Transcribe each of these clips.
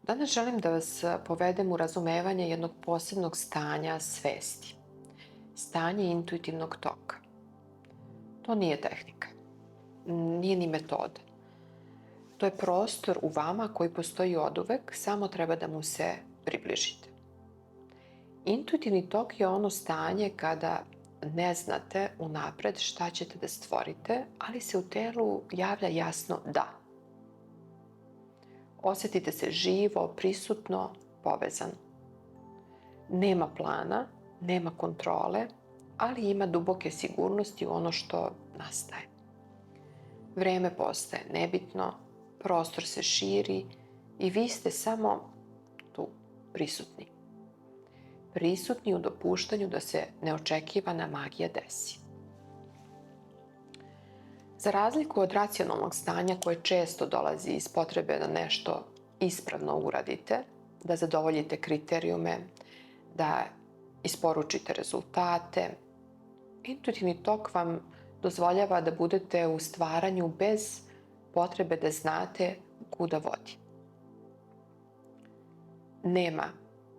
Danas želim da vas povedem u razumevanje jednog posebnog stanja svesti. Stanje intuitivnog toka. To nije tehnika. Nije ni metoda. To je prostor u vama koji postoji oduvek, samo treba da mu se približite. Intuitivni tok je ono stanje kada ne znate unapred šta ćete da stvorite, ali se u telu javlja jasno da. Osjetite se živo, prisutno, povezano. Nema plana, nema kontrole, ali ima duboke sigurnosti u ono što nastaje. Vreme postaje nebitno, prostor se širi i vi ste samo tu, prisutni. Prisutni u dopuštanju da se neočekivana magija desi. Za razliku od racionalnog stanja koje često dolazi iz potrebe da nešto ispravno uradite, da zadovoljite kriterijume, da isporučite rezultate, intuitivni tok vam dozvoljava da budete u stvaranju bez potrebe da znate kuda vodi. Nema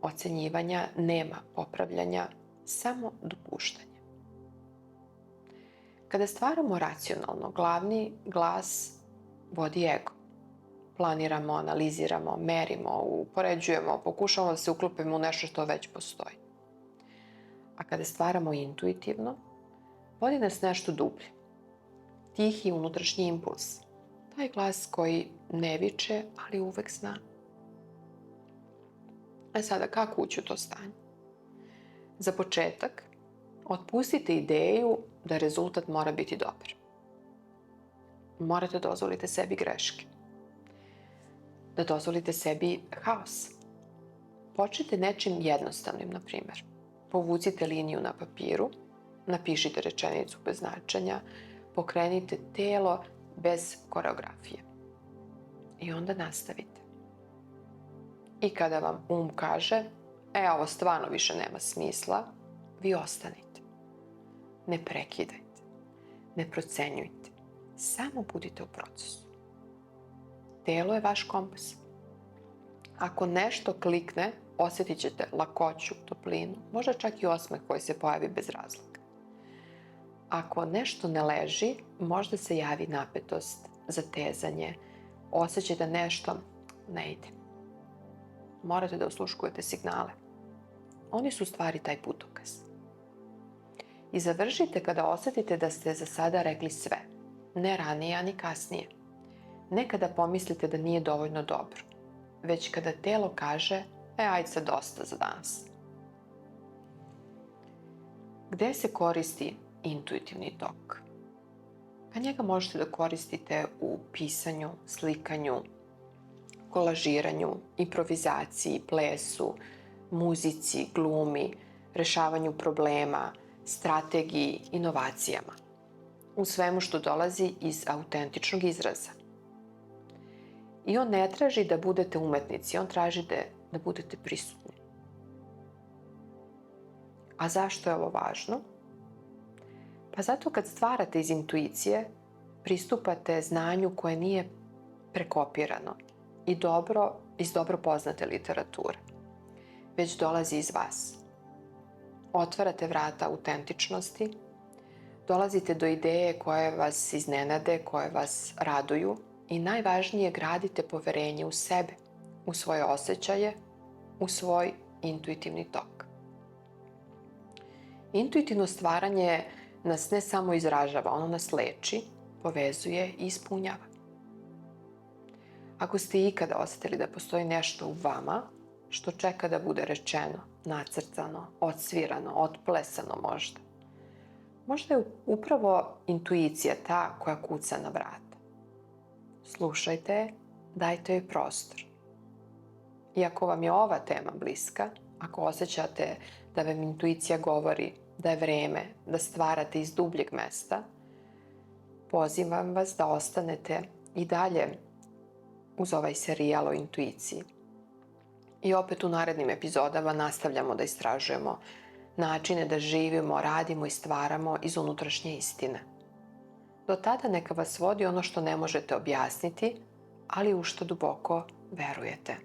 ocenjivanja, nema popravljanja, samo dopuštanje. Kada stvaramo racionalno, glavni glas vodi ego. Planiramo, analiziramo, merimo, upoređujemo, pokušavamo da se uklopimo u nešto što već postoji. A kada stvaramo intuitivno, vodi nas nešto dublje. Tihi unutrašnji impuls. Taj glas koji ne viče, ali uvek zna. A sada, kako ući u to stanje? Za početak, otpustite ideju da rezultat mora biti dobar. Morate dozvolite sebi greške. Da dozvolite sebi haos. Počnite nečim jednostavnim, na primjer. Povucite liniju na papiru, napišite rečenicu bez značenja, pokrenite telo bez koreografije. I onda nastavite. I kada vam kaže, ovo stvarno više nema smisla, vi ostanite. Ne prekidajte, ne procenjujte, samo budite u procesu. Telo je vaš kompas. Ako nešto klikne, osjetit ćete lakoću, toplinu, možda čak i osmeh koji se pojavi bez razloga. Ako nešto ne leži, možda se javi napetost, zatezanje, osjećaj da nešto ne ide. Morate da osluškujete signale. Oni su u stvari taj putokaz. I završite kada osjetite da ste za sada rekli sve. Ne ranije, ani kasnije. Ne kada pomislite da nije dovoljno dobro, već kada telo kaže, ajde sad dosta za danas. Gde se koristi intuitivni tok? Pa njega možete da koristite u pisanju, slikanju, kolažiranju, improvizaciji, plesu, muzici, glumi, rešavanju problema, strategiji, inovacijama. U svemu što dolazi iz autentičnog izraza. I on ne traži da budete umetnici, on traži da budete prisutni. A zašto je ovo važno? Pa zato kad stvarate iz intuicije, pristupate znanju koje nije prekopirano i iz dobro poznate literature, već dolazi iz vas. Otvarate vrata autentičnosti, dolazite do ideje koje vas iznenade, koje vas raduju i najvažnije gradite poverenje u sebe, u svoje osjećaje, u svoj intuitivni tok. Intuitivno stvaranje nas ne samo izražava, ono nas leči, povezuje i ispunjava. Ako ste ikada osjetili da postoji nešto u vama što čeka da bude rečeno, nacrtano, odsvirano, otplesano možda, možda je upravo intuicija ta koja kuca na vrata. Slušajte je, dajte joj prostor. I ako vam je ova tema bliska, ako osjećate da vam intuicija govori da je vreme da stvarate iz dubljeg mesta, pozivam vas da ostanete i dalje uz ovaj serijal o intuiciji. I opet u narednim epizodama nastavljamo da istražujemo načine da živimo, radimo i stvaramo iz unutrašnje istine. Do tada neka vas vodi ono što ne možete objasniti, ali u što duboko verujete.